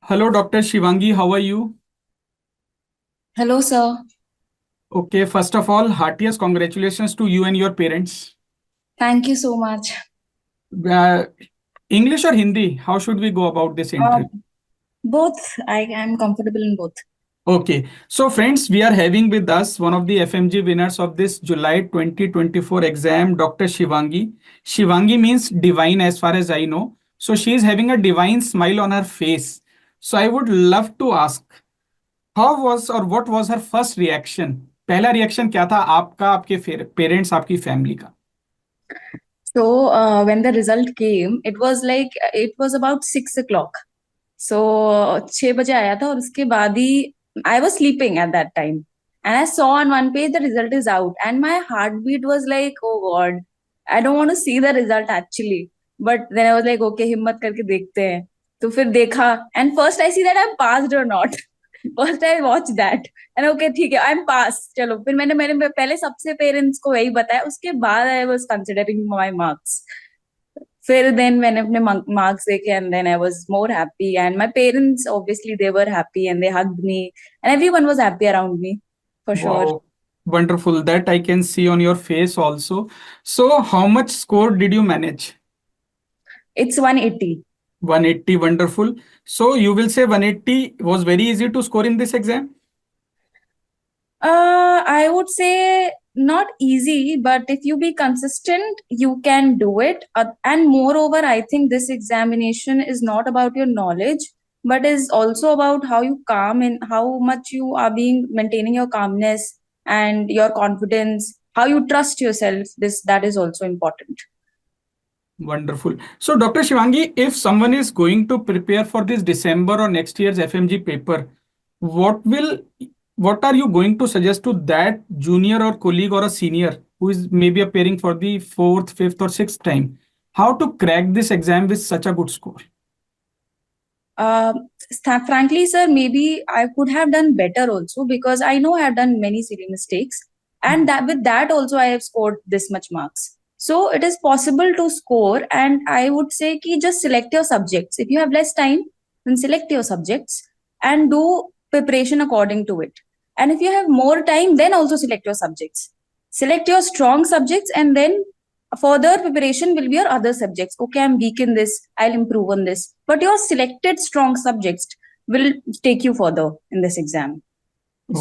Hello, Dr. Shivangi. How are you? Hello, sir. Okay, first of all, heartiest congratulations to you and your parents. Thank you so much. Uh, English or Hindi? How should we go about this Uh, interview? both. I am comfortable in both. Okay, so friends, we are having with us one of the FMG winners of this July 2024 exam, Dr. Shivangi. Shivangi means divine as far as I know. So she is having a divine smile on her face. So I would love to ask, how was or what was her first reaction? पहला reaction क्या था आपका, आपके parents, आपकी family का? So, when the result came, it was about 6 o'clock. So, 6 बजे आया था और उसके बाद ही I was sleeping at that time. And I saw on one page the result is out. And my heartbeat was like, oh God, I don't want to see the result actually. But then I was like, okay, हिम्मत करके देखते हैं. तो फिर देखा. And first I see that I'm passed or not. First I watch that. And okay, ठीक है, I'm passed. चलो, फिर मैंने मैंने पहले सबसे पेरेंट्स को वही बताया. उसके बाद I was considering my marks. फिर देन मैंने अपने मार्क्स देखे and then I was more happy and my parents obviously they were happy and they hugged me and everyone was happy around me for sure. Wow, wonderful. That I can see on your face also. So, how much score did you manage? It's 180. 180, wonderful. So, you will say 180 was very easy to score in this exam? I would say not easy, but if you be consistent, you can do it. And moreover, I think this examination is not about your knowledge, but is also about how you calm and how much you are being maintaining your calmness and your confidence, how you trust yourself. That is also important. Wonderful. So, Dr. Shivangi, if someone is going to prepare for this December or next year's FMG paper, what will what are you going to suggest to that junior or colleague or a senior who is maybe appearing for the fourth, fifth, or sixth time? How to crack this exam with such a good score? Uh, Frankly, sir, maybe I could have done better also because I know I have done many silly mistakes, and that with that also I have scored this much marks. So it is possible to score, and I would say ki just select your subjects. If you have less time, then select your subjects and do preparation according to it. And if you have more time, then also select your subjects. Select your strong subjects, and then further preparation will be your other subjects. Okay, I'm weak in this, I'll improve on this. But your selected strong subjects will take you further in this exam.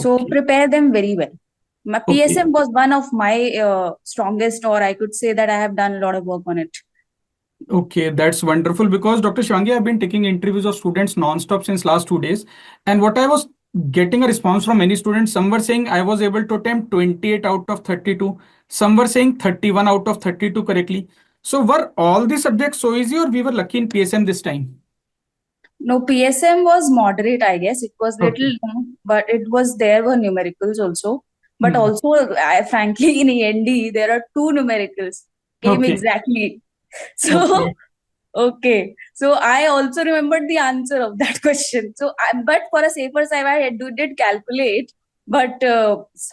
So Okay. prepare them very well. My Okay. PSM was one of my strongest, or I could say that I have done a lot of work on it. Okay, that's wonderful because Dr. Shivangi, I've been taking interviews of students non-stop since last 2 days. And what I was getting a response from many students, some were saying I was able to attempt 28 out of 32. Some were saying 31 out of 32 correctly. So were all the subjects so easy or we were lucky in PSM this time? No, PSM was moderate, I guess. It was little, Okay. but it was there were numericals also. But Hmm. also, frankly, in END, there are two numericals. Came Okay. exactly. So Okay. okay, so I also remembered the answer of that question. So, but for a safer side, did calculate, but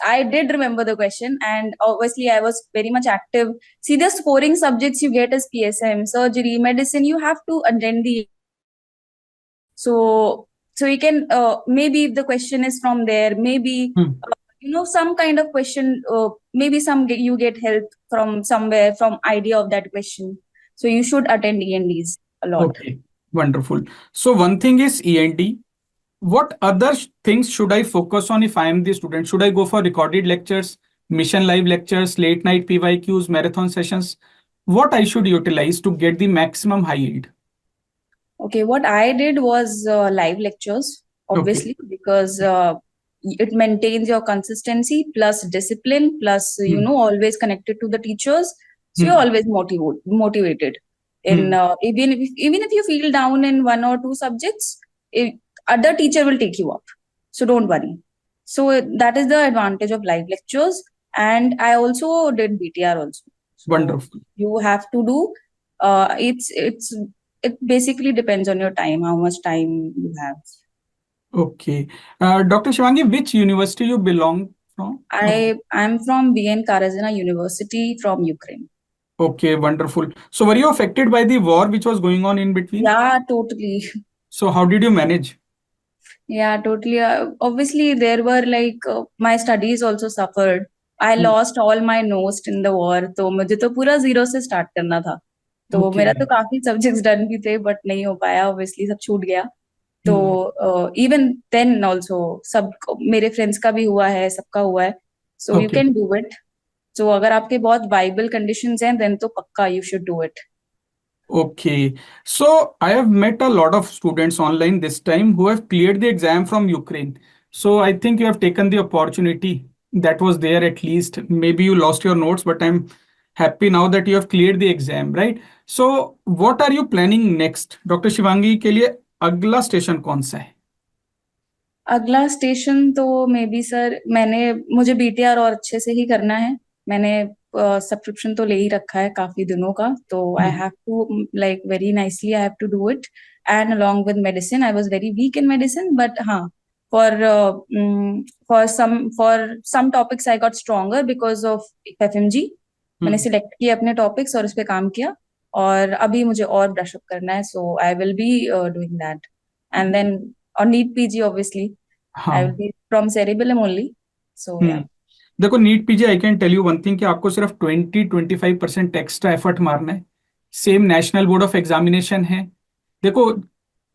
I did remember the question, and obviously I was very much active. See, the scoring subjects you get as PSM, surgery, medicine, you have to attend the. So you can maybe if the question is from there, maybe Hmm. some kind of question. Maybe you get help from somewhere from idea of that question. So you should attend ENDs a lot. Okay. Wonderful. So one thing is ENT. What other things should I focus on if I am the student? Should I go for recorded lectures, mission live lectures, late night PYQs, marathon sessions? What I should utilize to get the maximum high yield? Okay, what I did was live lectures, Okay. obviously, because it maintains your consistency plus discipline, plus, Hmm. always connected to the teachers. So you're Hmm. always motivated. In Hmm. even if you feel down in one or two subjects, if, other teacher will take you up. So don't worry. So that is the advantage of live lectures. And I also did BTR also. So Wonderful. you have to do. It basically depends on your time, how much time you have. Okay. Dr. Shivangi, which university you belong from? I'm from BN Karazina University from Ukraine. Okay, wonderful. So were you affected by the war which was going on in between? Yeah, totally. So how did you manage? Yeah, totally. Obviously, there were like my studies also suffered. I lost all my notes in the war, तो मुझे तो पूरा zero से start करना था. तो okay. मेरा तो काफी सब्जेक्ट्स डन भी थे, बट नहीं हो पाया. ऑब्वियसली सब छूट गया. तो हम्म. इवन देन ऑल्सो सब मेरे फ्रेंड्स का भी हुआ है, सबका हुआ है. So you okay. Can do it. So अगर आपके बहुत वाइबल कंडीशंस हैं, देन तो पक्का you should do it. Okay, so I have met a lot of students online this time who have cleared the exam from Ukraine. So I think you have taken the opportunity that was there at least. Maybe you lost your notes, but I'm happy now that you have cleared the exam, right? So what are you planning next? Doctor Shivangi के लिए अगला station कौन सा है? अगला station तो may be sir, मुझे BTR और अच्छे से ही करना है. मैंने सब्सक्रिप्शन तो ले ही रखा है काफी दिनों का. तो I hmm. Have to like very nicely I have to do it. And along with medicine, I was very weak in medicine, but हाँ, for for some topics I got stronger because of FMG. मैंने हम्म. Select किए अपने topics और उस पे काम किया. और अभी मुझे और ब्रश अप करना है, so I will be doing that. And then और NEET PG obviously. I will हाँ. be from cerebellum only. So yeah. Hmm. देखो NEET PG I can tell you one thing कि आपको सिर्फ 20-25% एक्स्ट्रा एफर्ट मारना है. Same national board of examination है. देखो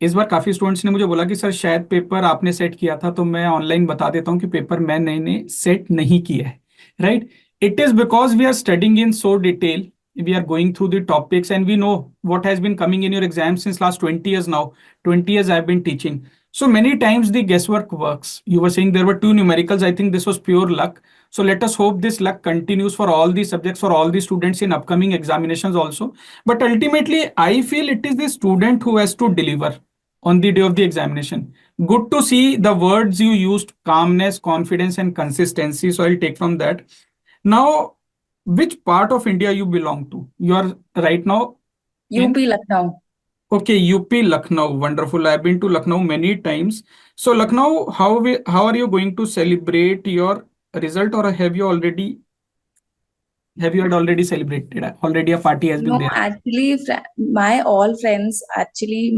इस बार काफी स्टूडेंट्स ने मुझे बोला कि सर शायद पेपर आपने सेट किया था, तो मैं ऑनलाइन बता देता हूँ कि पेपर मैंने सेट नहीं किया है. Right. It is because we are studying in so detail. We are going through the topics and we know what has been coming in your exams since last 20 years now. 20 years I've been teaching. So many times the guesswork works. You were saying there were two numericals. I think this was pure luck. So let us hope this luck continues for all the subjects, for all the students in upcoming examinations also. But ultimately, I feel it is the student who has to deliver on the day of the examination. Good to see the words you used: calmness, confidence, and consistency. So I'll take from that. Now, which part of India you belong to? You are right now in. UP Lucknow. Okay, UP Lucknow. Wonderful. I've been to Lucknow many times. So Lucknow, how are you going to celebrate your result, or have you had already celebrated? Already a party has been No, there. actually,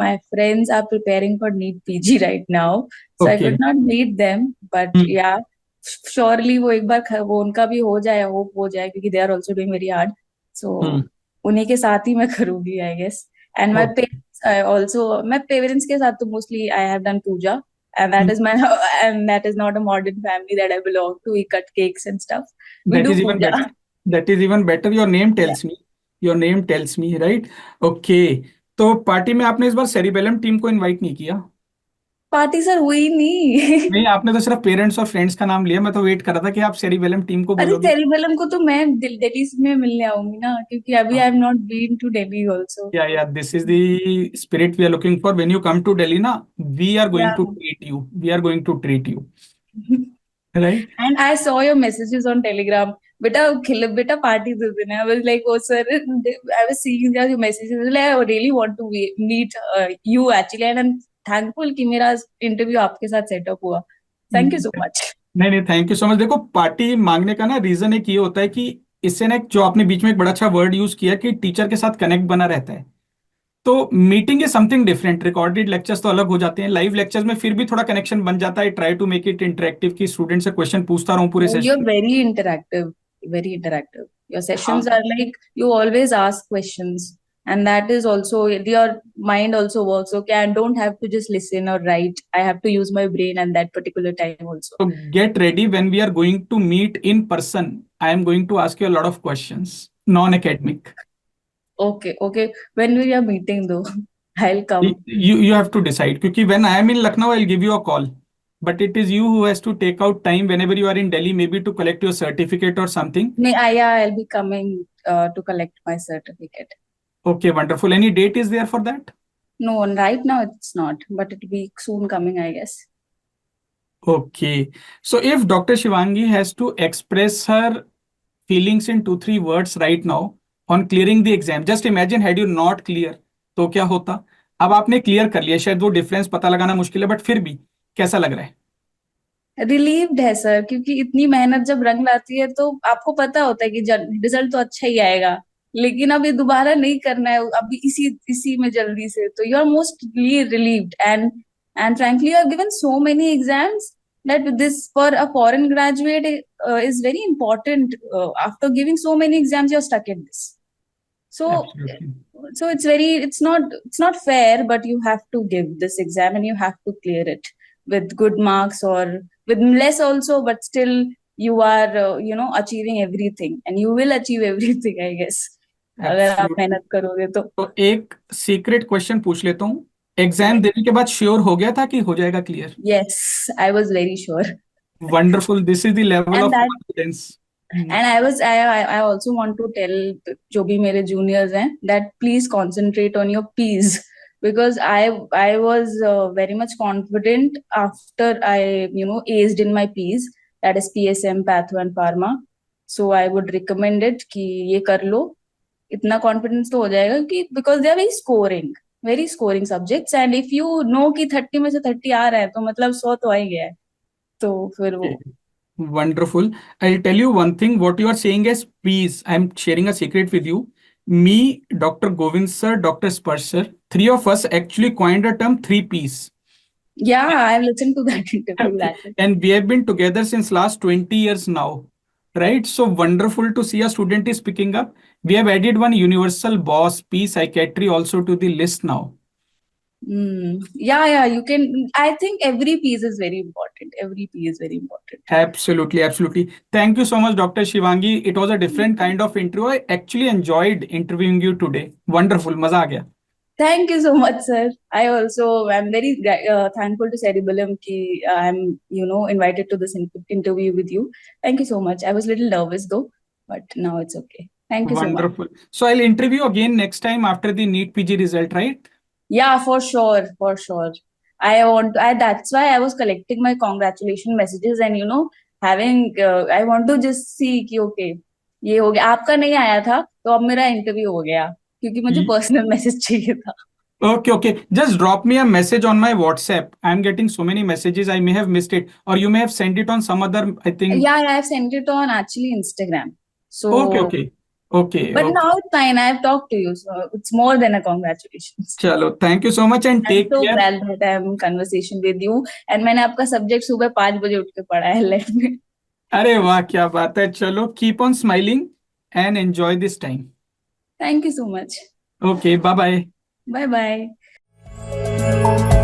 my friends are preparing for NEET PG right now. So I Okay. could not meet them, but Hmm. yeah, surely वो एक बार वो उनका भी हो जाए, hope हो जाए, क्योंकि they are also doing very hard. So Hmm. उन्हीं के साथ ही मैं करूँगी, I guess. And my Okay. parents, my parents के साथ तो mostly I have done puja, and Hmm. that is my and that is not a modern family that I belong to. We cut cakes and stuff. We That do is even puja. better. That is even better. Your name Yeah. tells me. Your name tells me, right? Okay. तो party में आपने इस बार cerebellum team को invite नहीं किया? Party sir हुई नहीं. नहीं, आपने तो सिर्फ पेरेंट्स और फ्रेंड्स का नाम लिया. मैं तो वेट कर रहा था कि आप सेरिबेलम टीम को अरे बोलोगे. सेरिबेलम को तो मैं दिल्ली में मिलने आऊंगी ना, क्योंकि अभी I have not been to Delhi also. Yeah, this is the spirit we are looking for. When you come to Delhi, na, we are या. going to treat you. We are going to treat you, right? And I saw your messages on Telegram. बेटा बेटा party दे देना. I was like oh sir, I was seeing your messages, like I really want to meet you actually. And I am thankful कि मेरा interview आपके साथ setup हुआ. Thank you so नहीं. मच. नहीं, थैंक यू सो मच. देखो party मांगने का ना रीजन एक ये होता है कि इससे ना जो आपने बीच में एक बड़ा अच्छा वर्ड यूज किया कि टीचर के साथ कनेक्ट बना रहता है. तो meeting is something different. Recorded lectures तो अलग हो जाते हैं. लाइव लेक्चर्स में फिर भी थोड़ा कनेक्शन बन जाता है. Try to make it interactive कि स्टूडेंट से क्वेश्चन पूछता रहूं पूरे your session. Very interactive. Very interactive. Your sessions हाँ. are like you always ask questions, and that is also your mind also works. Okay, I don't have to just listen or write. I have to use my brain and that particular time also. So get ready. When we are going to meet in person, I am going to ask you a lot of questions, non-academic. Okay, okay. When we are meeting though, I'll come. You have to decide. Because when I am in Lucknow, I'll give you a call. But it is you who has to take out time whenever you are in Delhi, maybe to collect your certificate or something. Yeah, I'll be coming to collect my certificate. Okay, wonderful. Any date is there for that? No, and right now it's not, but it'll be soon coming, I guess. Okay. So if Dr. Shivangi has to express her feelings in 2-3 words right now on clearing the exam, just imagine had you not clear, तो क्या होता? अब आपने clear कर लिया, शायद वो difference पता लगाना मुश्किल है, बट फिर भी कैसा लग रहा है? रिलीव्ड है सर, क्योंकि इतनी मेहनत जब रंग लाती है तो आपको पता होता है कि रिजल्ट तो अच्छा ही आएगा. लेकिन अब ये दोबारा नहीं करना है, अभी इसी इसी में जल्दी से, तो you are mostly relieved. And And frankly, you have given so many exams that this for a foreign graduate is very important. After giving so many exams, you're stuck in this. So Absolutely. it's not fair, but you have to give this exam and you have to clear it with good marks or with less also, but still you are achieving everything, and you will achieve everything, I guess, अगर आप Absolutely. मेहनत करोगे तो. तो एक secret question पूछ लेता हूँ, एग्जाम देने के बाद श्योर हो गया था कि हो जाएगा clear? Yes, I was very sure. Wonderful, this is the level And of that confidence. and I also want to tell जो भी मेरे juniors हैं that please concentrate on your P's, because I was very much confident after I aced in my P's, that is PSM, Patho and Pharma. So I would recommend it कि ये कर लो, इतना confidence तो हो जाएगा कि because they are very scoring subjects, and if you know कि 30 में से 30 आ रहा है तो मतलब 100 तो आ ही गया है, तो फिर वो. Wonderful. I'll tell you one thing. What you are saying is P's. I'm sharing a secret with you. Me, Dr. Govind sir, Dr. Sparsh sir, three of us actually coined a term 3 P's. Yeah, I've listened to that interview. Okay. That And we have been together since last 20 years now. Right? So wonderful to see a student is picking up. We have added one universal boss, P psychiatry also to the list now. Yeah, you can. I think every piece is very important. Every piece is very important. Absolutely, absolutely. Thank you so much, Dr. Shivangi. It was a different kind of interview. I actually enjoyed interviewing you today. Wonderful, मजा आ गया. Thank you so much, sir. I also am very thankful to Cerebellum कि I'm invited to this interview with you. Thank you so much. I was a little nervous though, but now it's okay. Thank you so much. Wonderful. So I'll interview again next time after the NEET PG result, right? Yeah, for sure, for sure. That's why I was collecting my congratulation messages and having I want to just see कि okay, ये हो गया, आपका नहीं आया था तो अब मेरा इंटरव्यू हो गया, क्योंकि मुझे पर्सनल मैसेज चाहिए था. Okay, okay. Just drop me a message on my WhatsApp. I'm getting so many messages. I may have missed it, or you may have sent it on some other, I think. Yeah, I've sent it on actually Instagram. So Okay, okay. Okay, but okay. now it's fine. I've talked to you, so it's more than a congratulations. चलो, thank you so much and I'm take so care. glad that I'm in conversation with you. And मैंने आपका subject सुबह 5 बजे उठ के पढ़ा है late में. अरे वाह, क्या बात है. चलो, keep on smiling and enjoy this time. Thank you so much. Okay, bye bye. Bye bye.